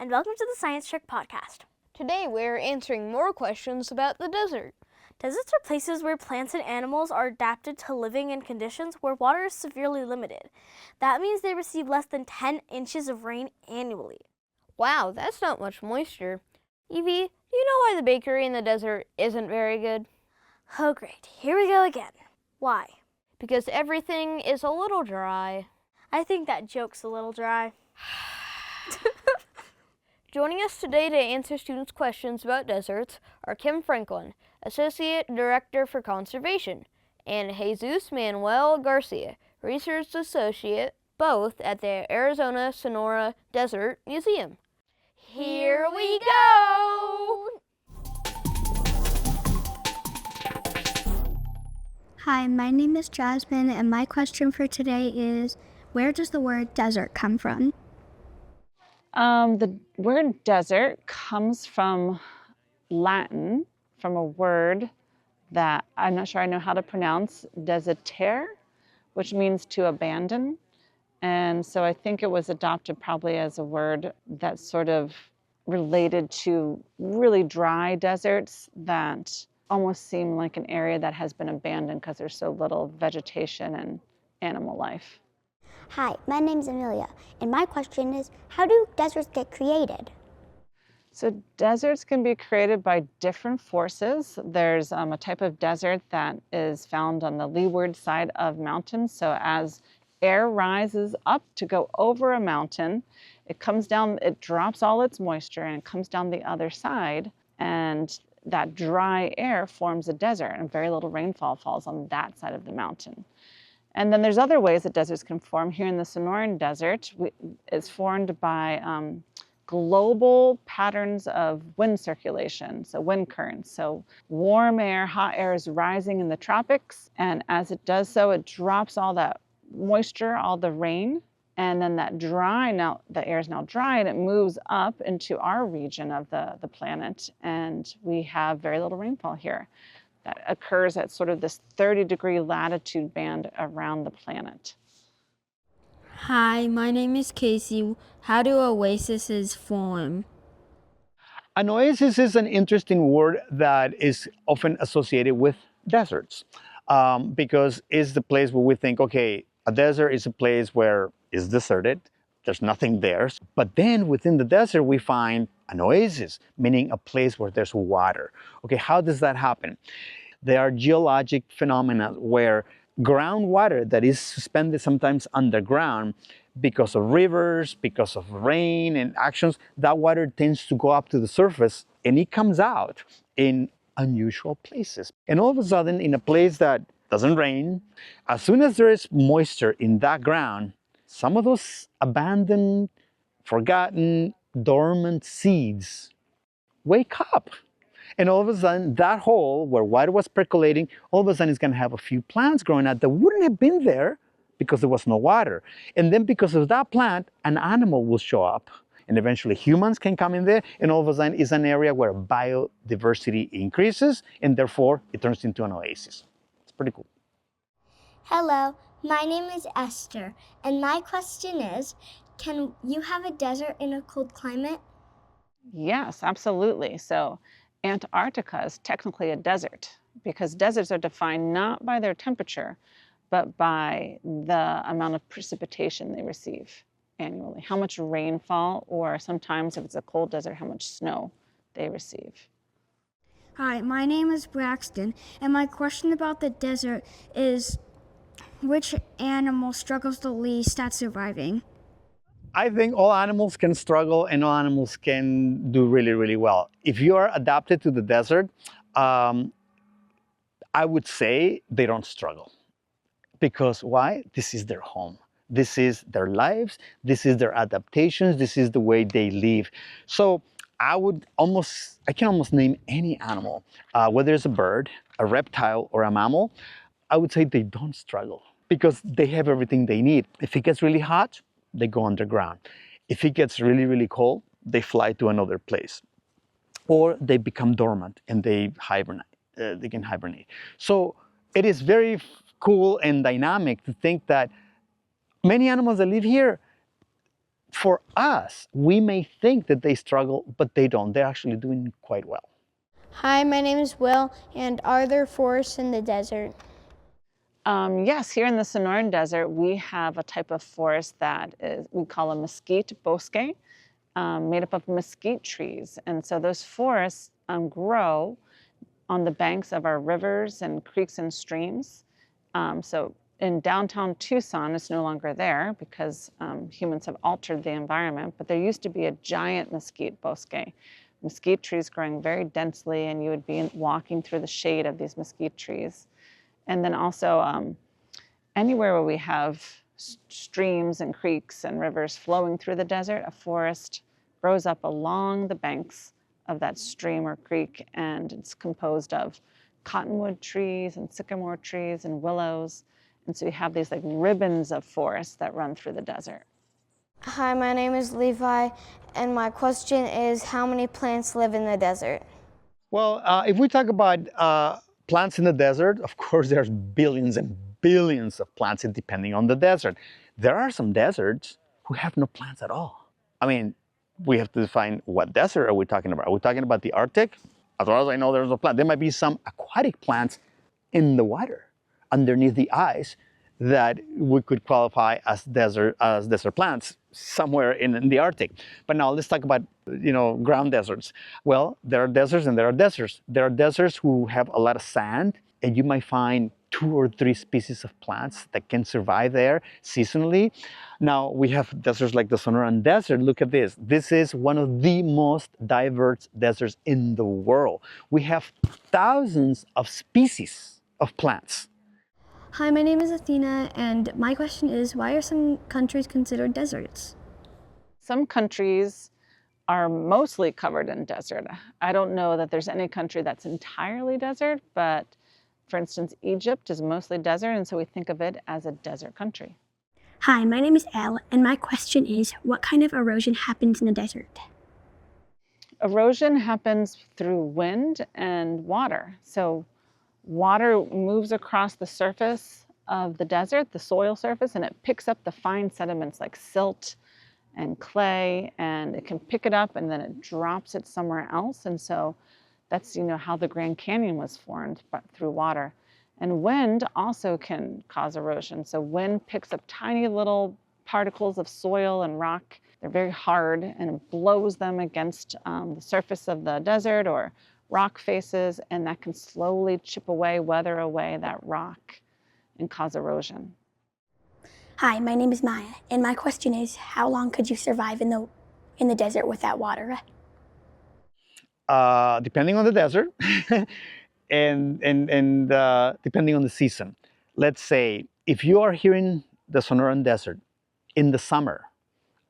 and welcome to the Science Trek podcast. Today we're answering more questions about the desert. Deserts are places where plants and animals are adapted to living in conditions where water is severely limited. That means they receive less than 10 inches of rain annually. Wow, that's not much moisture. Evie, do you know why the bakery in the desert isn't very good? Oh great, here we go again. Why? Because everything is a little dry. I think that joke's a little dry. Joining us today to answer students' questions about deserts are Kim Franklin, Associate Director for Conservation, and Jesus Manuel Garcia, Research Associate, both at the Arizona Sonora Desert Museum. Here we go! Hi, my name is Jasmine, and my question for today is, where does the word desert come from? The word desert comes from Latin, from a word that I'm not sure I know how to pronounce, desertere, which means to abandon. And so I think it was adopted probably as a word that's sort of related to really dry deserts that almost seem like an area that has been abandoned because there's so little vegetation and animal life. Hi, my name's Amelia, and my question is, how do deserts get created? So deserts can be created by different forces. There's a type of desert that is found on the leeward side of mountains. So as air rises up to go over a mountain, it comes down, it drops all its moisture and it comes down the other side, and that dry air forms a desert and very little rainfall falls on that side of the mountain. And then there's other ways that deserts can form. Here in the Sonoran Desert, it's formed by global patterns of wind circulation, so wind currents. So warm air, hot air is rising in the tropics, and as it does so, it drops all that moisture, all the rain, and then that the air is now dry, and it moves up into our region of the planet, and we have very little rainfall here. That occurs at sort of this 30-degree latitude band around the planet. Hi, my name is Casey. How do oases form? An oasis is an interesting word that is often associated with deserts because it's the place where we think, okay, a desert is a place where it's deserted, there's nothing there. But then within the desert, we find an oasis, meaning a place where there's water. Okay, how does that happen? There are geologic phenomena where groundwater that is suspended sometimes underground because of rivers, because of rain and actions, that water tends to go up to the surface and it comes out in unusual places. And all of a sudden, in a place that doesn't rain, as soon as there is moisture in that ground, some of those abandoned, forgotten, dormant seeds wake up. And all of a sudden, that hole where water was percolating, all of a sudden it's going to have a few plants growing out that wouldn't have been there because there was no water. And then because of that plant, an animal will show up. And eventually humans can come in there, and all of a sudden it's an area where biodiversity increases, and therefore it turns into an oasis. It's pretty cool. Hello, my name is Esther, and my question is, can you have a desert in a cold climate? Yes, absolutely. So Antarctica is technically a desert because deserts are defined not by their temperature, but by the amount of precipitation they receive annually, how much rainfall, or sometimes if it's a cold desert, how much snow they receive. Hi, my name is Braxton, and my question about the desert is, which animal struggles the least at surviving? I think all animals can struggle and all animals can do really, really well. If you are adapted to the desert, I would say they don't struggle. Because why? This is their home. This is their lives. This is their adaptations. This is the way they live. So I can almost name any animal, whether it's a bird, a reptile, or a mammal. I would say they don't struggle because they have everything they need. If it gets really hot, they go underground. If it gets really, really cold, they fly to another place. Or they become dormant and they hibernate. They can hibernate. So it is very cool and dynamic to think that many animals that live here for us, we may think that they struggle, but they don't. They're actually doing quite well. Hi, my name is Will, and are there forests in the desert? Yes, here in the Sonoran Desert, we have a type of forest that we call a mesquite bosque, made up of mesquite trees. And so those forests grow on the banks of our rivers and creeks and streams. So in downtown Tucson, it's no longer there because humans have altered the environment, but there used to be a giant mesquite bosque. Mesquite trees growing very densely, and you would be walking through the shade of these mesquite trees. And then also anywhere where we have streams and creeks and rivers flowing through the desert, a forest grows up along the banks of that stream or creek, and it's composed of cottonwood trees and sycamore trees and willows. And so you have these like ribbons of forest that run through the desert. Hi, my name is Levi, and my question is, how many plants live in the desert? Well, if we talk about plants in the desert, of course, there's billions and billions of plants depending on the desert. There are some deserts who have no plants at all. I mean, we have to define what desert are we talking about. Are we talking about the Arctic? As far as I know, there's no plant. There might be some aquatic plants in the water, underneath the ice, that we could qualify as desert plants somewhere in the Arctic. But now let's talk about, ground deserts. Well, there are deserts and there are deserts. There are deserts who have a lot of sand, and you might find 2 or 3 species of plants that can survive there seasonally. Now we have deserts like the Sonoran Desert. Look at this. This is one of the most diverse deserts in the world. We have thousands of species of plants. Hi, my name is Athena, and my question is, why are some countries considered deserts? Some countries are mostly covered in desert. I don't know that there's any country that's entirely desert, but for instance, Egypt is mostly desert, and so we think of it as a desert country. Hi, my name is Elle, and my question is, what kind of erosion happens in the desert? Erosion happens through wind and water. So water moves across the surface of the desert, the soil surface, and it picks up the fine sediments like silt and clay, and it can pick it up and then it drops it somewhere else. And so that's how the Grand Canyon was formed, but through water. And wind also can cause erosion. So wind picks up tiny little particles of soil and rock. They're very hard, and it blows them against the surface of the desert or rock faces, and that can slowly chip away, weather away that rock and cause erosion. Hi, my name is Maya, and my question is, how long could you survive in the desert without water? Depending on the desert and depending on the season. Let's say if you are here in the Sonoran Desert in the summer,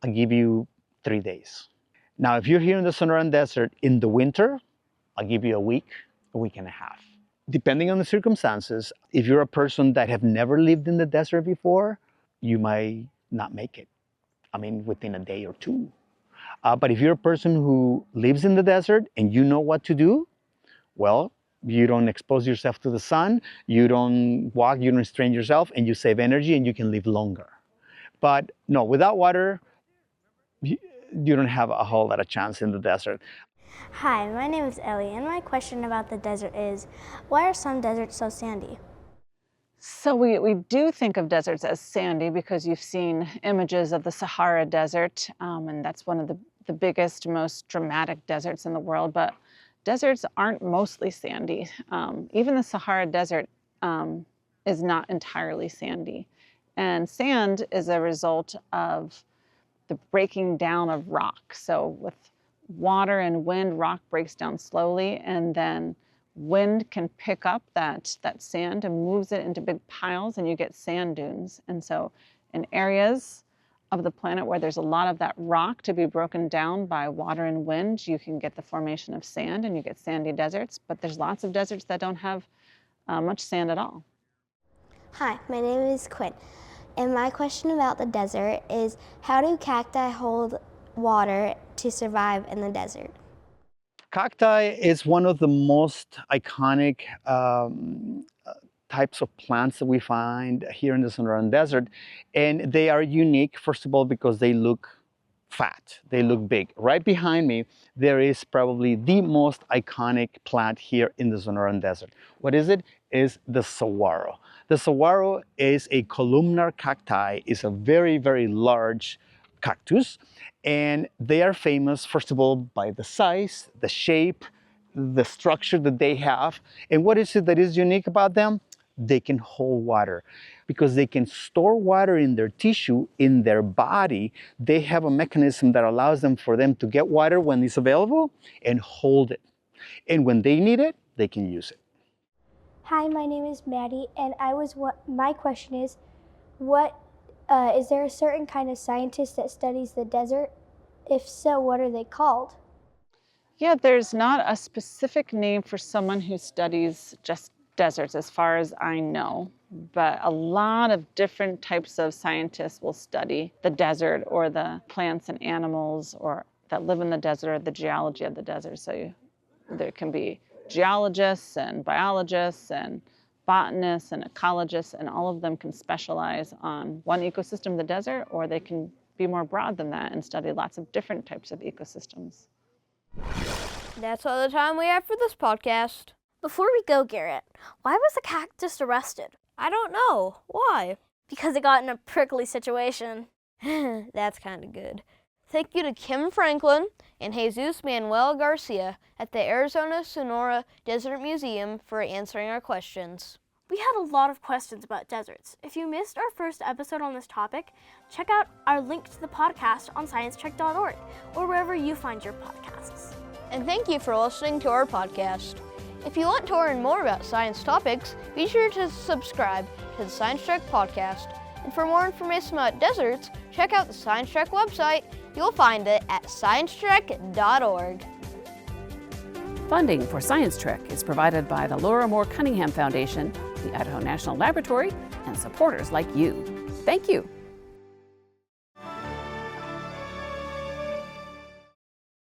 I'll give you 3 days. Now, if you're here in the Sonoran Desert in the winter, I'll give you a week and a half. Depending on the circumstances, if you're a person that have never lived in the desert before, you might not make it. I mean, within a day or 2. But if you're a person who lives in the desert and you know what to do, well, you don't expose yourself to the sun, you don't walk, you don't strain yourself, and you save energy and you can live longer. But no, without water, you don't have a whole lot of chance in the desert. Hi, my name is Ellie, and my question about the desert is, why are some deserts so sandy? So we do think of deserts as sandy because you've seen images of the Sahara Desert, and that's one of the biggest, most dramatic deserts in the world. But deserts aren't mostly sandy. Even the Sahara Desert is not entirely sandy. And sand is a result of the breaking down of rock. So with water and wind, rock breaks down slowly, and then wind can pick up that sand and moves it into big piles, and you get sand dunes. And so in areas of the planet where there's a lot of that rock to be broken down by water and wind, you can get the formation of sand, and you get sandy deserts. But there's lots of deserts that don't have much sand at all. Hi, my name is Quinn, and my question about the desert is, how do cacti hold water to survive in the desert? Cacti is one of the most iconic types of plants that we find here in the Sonoran Desert. And they are unique, first of all, because they look fat. They look big. Right behind me, there is probably the most iconic plant here in the Sonoran Desert. What is it? Is the saguaro. The saguaro is a columnar cacti. It's a very, very large cactus. And they are famous, first of all, by the size, the shape, the structure that they have. And what is it that is unique about them? They can hold water because they can store water in their tissue, in their body. They have a mechanism that allows them for them to get water when it's available and hold it. And when they need it, they can use it. Hi, my name is Maddie, and my question is, is there a certain kind of scientist that studies the desert? If so, what are they called? Yeah, there's not a specific name for someone who studies just deserts as far as I know, but a lot of different types of scientists will study the desert or the plants and animals or that live in the desert or the geology of the desert. So there can be geologists and biologists and botanists and ecologists, and all of them can specialize on one ecosystem of the desert, or they can be more broad than that and study lots of different types of ecosystems. That's all the time we have for this podcast. Before we go, Garrett, why was the cactus arrested? I don't know. Why? Because it got in a prickly situation. That's kind of good. Thank you to Kim Franklin and Jesus Manuel Garcia at the Arizona Sonora Desert Museum for answering our questions. We had a lot of questions about deserts. If you missed our first episode on this topic, check out our link to the podcast on sciencetrek.org or wherever you find your podcasts. And thank you for listening to our podcast. If you want to learn more about science topics, be sure to subscribe to the Science Trek podcast. And for more information about deserts, check out the Science Trek website. You'll find it at sciencetrek.org. Funding for Science Trek is provided by the Laura Moore Cunningham Foundation, the Idaho National Laboratory, and supporters like you. Thank you.